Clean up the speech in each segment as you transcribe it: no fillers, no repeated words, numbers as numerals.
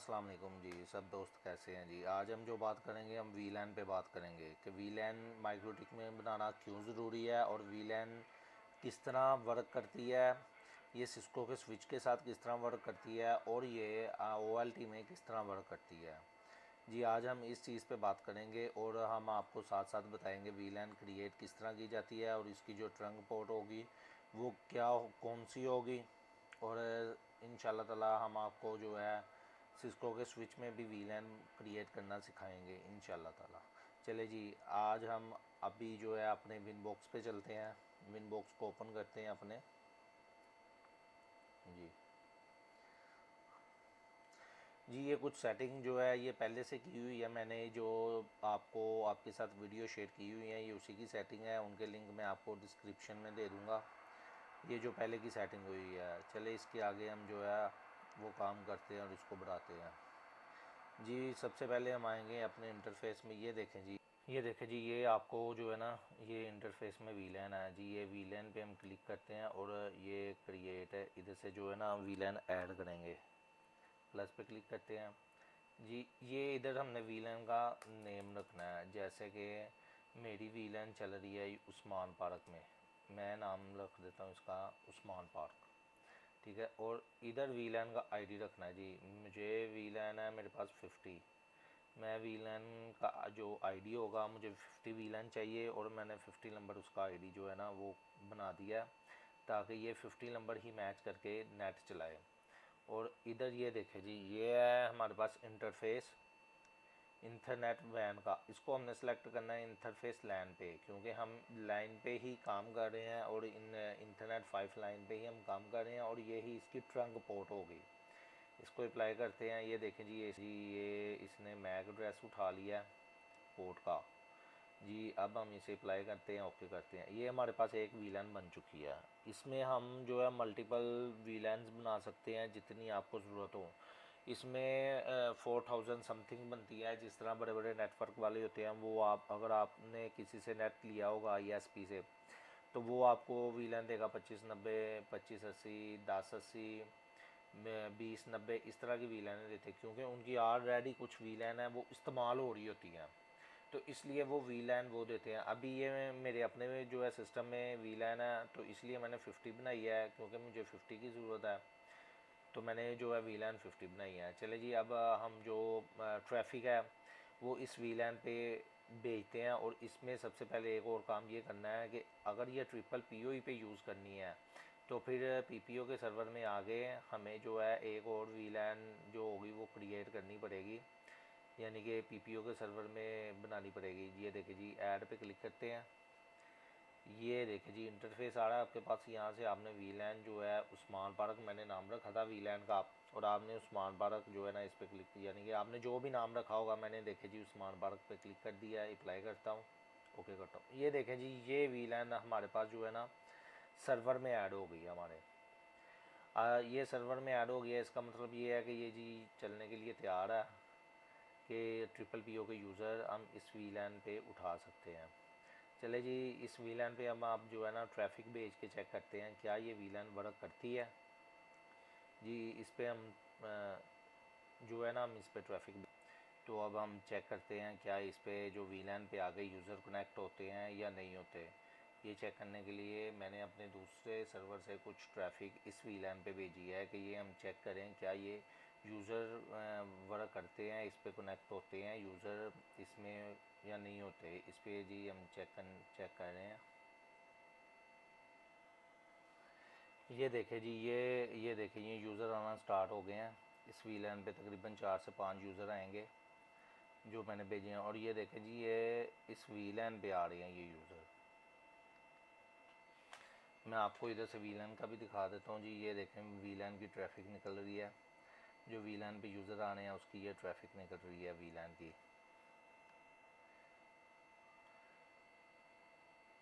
अस्सलाम वालेकुम जी। सब दोस्त कैसे हैं जी। आज हम जो बात करेंगे, हम वीलैन पे बात करेंगे कि वीलैन माइक्रोटिक में बनाना क्यों ज़रूरी है और वीलैन किस तरह वर्क करती है, ये सिस्को के स्विच के साथ किस तरह वर्क करती है और ये OLT में किस तरह वर्क करती है जी। आज हम इस चीज़ पे बात करेंगे और हम आपको साथ साथ बताएंगे वीलैन क्रिएट किस तरह की जाती है और इसकी जो ट्रंक पोर्ट होगी वो क्या कौन सी होगी। और इंशाल्लाह ताला हम आपको जो है सिस्को के स्विच में भी वीलैन क्रिएट करना सिखाएंगे इंशाल्लाह ताला। चले जी, आज हम अभी जो है अपने विन बॉक्स पे चलते हैं। विन बॉक्स को ओपन करते हैं अपने जी। जी ये कुछ सेटिंग जो है ये पहले से की हुई है, मैंने जो आपको आपके साथ वीडियो शेयर की हुई है ये उसी की सेटिंग है। उनके लिंक मैं आपको डिस्क्रिप्शन में दे दूँगा, ये जो पहले की सेटिंग हुई है। चले इसके आगे हम जो है वो काम करते हैं और इसको बढ़ाते हैं जी। सबसे पहले हम आएंगे अपने इंटरफेस में। ये देखें जी, ये देखें जी, ये आपको जो है ना ये इंटरफेस में वीलैन है जी। ये वीलैन पे हम क्लिक करते हैं और ये क्रिएट है, इधर से जो है ना वीलैन ऐड करेंगे, प्लस पे क्लिक करते हैं जी। ये इधर हमने वीलैन का नेम रखना है, जैसे कि मेरी वीलैन चल रही है उस्मान पार्क में, मैं नाम रख देता हूँ इसका उस्मान पार्क, ठीक है। और इधर वीलैन का आईडी रखना है जी। मुझे वीलैन है मेरे पास 50, मैं वीलैन का जो आईडी होगा मुझे 50 वीलैन चाहिए और मैंने 50 नंबर उसका आईडी जो है ना वो बना दिया ताकि ये 50 नंबर ही मैच करके नेट चलाए। और इधर ये देखें जी, ये है हमारे पास इंटरफेस इंटरनेट वैन का। इसको हमने सेलेक्ट करना है इंटरफेस लैन पे, क्योंकि हम लाइन पे ही काम कर रहे हैं और इन इंटरनेट 5 लाइन पे ही हम काम कर रहे हैं और ये ही इसकी ट्रंक पोर्ट होगी। इसको अप्लाई करते हैं। ये देखें जी, ये इसने मैक एड्रेस उठा लिया पोर्ट का जी। अब हम इसे अप्लाई करते हैं, ओके करते हैं। ये हमारे पास एक वीलैन बन चुकी है। इसमें हम जो है मल्टीपल वीलैंस बना सकते हैं जितनी आपको ज़रूरत हो। इसमें 4000 समथिंग बनती है। जिस तरह बड़े बड़े नेटवर्क वाले होते हैं वो आप अगर आपने किसी से नेट लिया होगा ISP से, तो वो आपको वीलैन देगा 2590, 2580, 1080, 2090, इस तरह की वीलैन देते, क्योंकि उनकी ऑलरेडी कुछ वीलैन है वो इस्तेमाल हो रही होती हैं, तो इसलिए वो वीलैन वो देते हैं। अभी ये मेरे अपने में जो है सिस्टम में वीलैन है, तो इसलिए मैंने 50 बनाई है, क्योंकि मुझे 50 की ज़रूरत है, तो मैंने जो है वीलैन 50 बनाई है। चले जी, अब हम जो ट्रैफिक है वो इस वीलैन पे भेजते हैं। और इसमें सबसे पहले एक और काम ये करना है कि अगर ये ट्रिपल PoE पे यूज़ करनी है तो फिर PPO के सर्वर में आगे हमें जो है एक और वीलैन जो होगी वो क्रिएट करनी पड़ेगी, यानी कि PPO के सर्वर में बनानी पड़ेगी। ये देखिए जी, ऐड पे क्लिक करते हैं। ये देखिए जी, इंटरफेस आ रहा है आपके पास। यहाँ से आपने वीलैन जो है उस्मान पार्क मैंने नाम रखा था वीलैन का, और आपने उस्मान पार्क जो है ना इस पर क्लिक किया, यानी कि आपने जो भी नाम रखा होगा। मैंने देखे जी उस्मान पार्क पे क्लिक कर दिया है, अप्लाई करता हूँ, ओके करता हूँ। ये देखें जी, ये वीलैन हमारे पास जो है ना सर्वर में ऐड हो गई हमारे। ये सर्वर में ऐड हो गया, इसका मतलब ये है कि ये जी चलने के लिए तैयार है कि ट्रिपल PO के यूज़र हम इस वीलैन पे उठा सकते हैं। चले जी, इस वीलैन पे हम आप जो है ना ट्रैफिक भेज के चेक करते हैं क्या ये वीलैन वर्क करती है जी। इस पे हम जो है ना हम इस पे ट्रैफिक, तो अब हम चेक करते हैं क्या इस पे जो वीलैन पे आगे यूज़र कनेक्ट होते हैं या नहीं होते। ये चेक करने के लिए मैंने अपने दूसरे सर्वर से कुछ ट्रैफिक इस वीलैन पे भेजी है कि ये हम चेक करें क्या ये यूज़र वर्क करते हैं, इस पे कनेक्ट होते हैं यूज़र इसमें या नहीं होते। इस पे जी हम चेक कर रहे हैं। ये देखें जी, ये देखें ये यूज़र आना स्टार्ट हो गए हैं। इस वीलैन पे तकरीबन 4 से 5 यूज़र आएंगे जो मैंने भेजे हैं। और ये देखें जी, ये इस वीलैन पे आ रहे हैं ये यूज़र। मैं आपको इधर से वीलैन का भी दिखा देता हूँ जी। ये देखें वीलैन की ट्रैफिक निकल रही है, जो वीलैन पे यूज़र आ रहे हैं उसकी ये ट्रैफिक निकल रही है वीलैन की।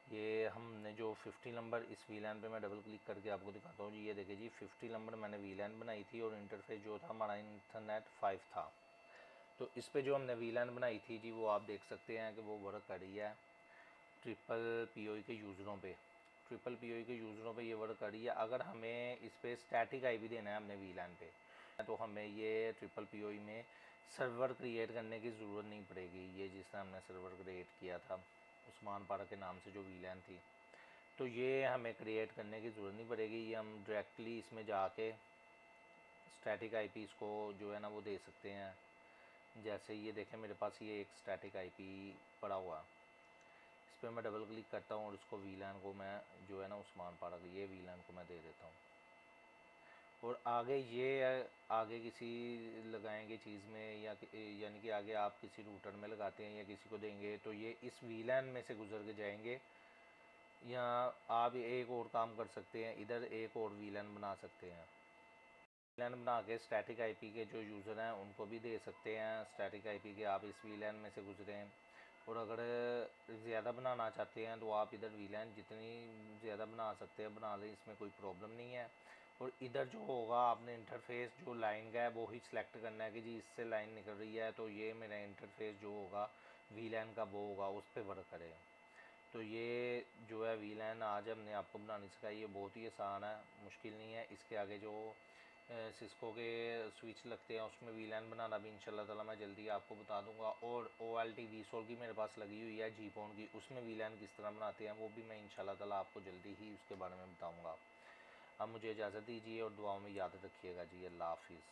ये हमने जो 50 नंबर इस वीलैन पे मैं डबल क्लिक करके आपको दिखाता हूँ जी। ये देखिए जी, 50 नंबर मैंने वीलैन बनाई थी और इंटरफेस जो था हमारा इंटरनेट 5 था। तो इस पे जो हमने वीलैन बनाई थी जी वो आप देख सकते हैं कि वो वर्क कर रही है ट्रिपल PoE के यूज़रों पे। ट्रिपल PoE के यूज़रों पे ये वर्क कर रही है। अगर हमें इस पर स्टैटिक IP देना है हमने वीलैन पे, तो हमें ये ट्रिपल पीओई में सर्वर क्रिएट करने की ज़रूरत नहीं पड़ेगी। ये जिस तरह हमने सर्वर क्रिएट किया था उस्मान पारा के नाम से जो वीलैन थी, तो ये हमें क्रिएट करने की ज़रूरत नहीं पड़ेगी। ये हम डायरेक्टली इसमें जाके स्टैटिक आईपीज़ को जो है ना वो दे सकते हैं। जैसे ये देखें मेरे पास ये एक स्टैटिक आईपी पड़ा हुआ, इस पर मैं डबल क्लिक करता हूँ और उसको वीलैन को मैं जो है ना उस्मान पारा ये वीलैन को मैं दे देता हूँ। और आगे ये आगे किसी लगाएंगे चीज़ में या यानी कि आगे आप किसी रूटर में लगाते हैं या किसी को देंगे तो ये इस वीलैन में से गुजर के जाएंगे। या आप एक और काम कर सकते हैं, इधर एक और वीलैन बना सकते हैं। वीलैन बना के स्टैटिक आईपी के जो यूज़र हैं उनको भी दे सकते हैं स्टैटिक आईपी के आप इस वीलैन में से गुजरें। और अगर ज़्यादा बनाना चाहते हैं तो आप इधर वीलैन जितनी ज़्यादा बना सकते हैं बना लें, इसमें कोई प्रॉब्लम नहीं है। और इधर जो होगा आपने इंटरफेस जो लाइन का है वो ही सिलेक्ट करना है कि जी इससे लाइन निकल रही है तो ये मेरा इंटरफेस जो होगा वीलैन का वो होगा, उस पर वर्क करे। तो ये जो है वीलैन आज हमने आपको बनानी सिखाई, ये बहुत ही आसान है, मुश्किल नहीं है। इसके आगे जो सिस्को के स्विच लगते हैं उसमें वीलैन बनाना भी इंशाल्लाह ताला मैं जल्दी आपको बता दूंगा। और OLT V-Sol की मेरे पास लगी हुई है जीपोन की, उसमें वीलैन किस तरह बनाते हैं वो भी मैं इंशाल्लाह ताला आपको जल्दी ही उसके बारे में बताऊँगा। अब मुझे इजाज़त दीजिए और दुआओं में याद रखिएगा जी। अल्लाह हाफिज़।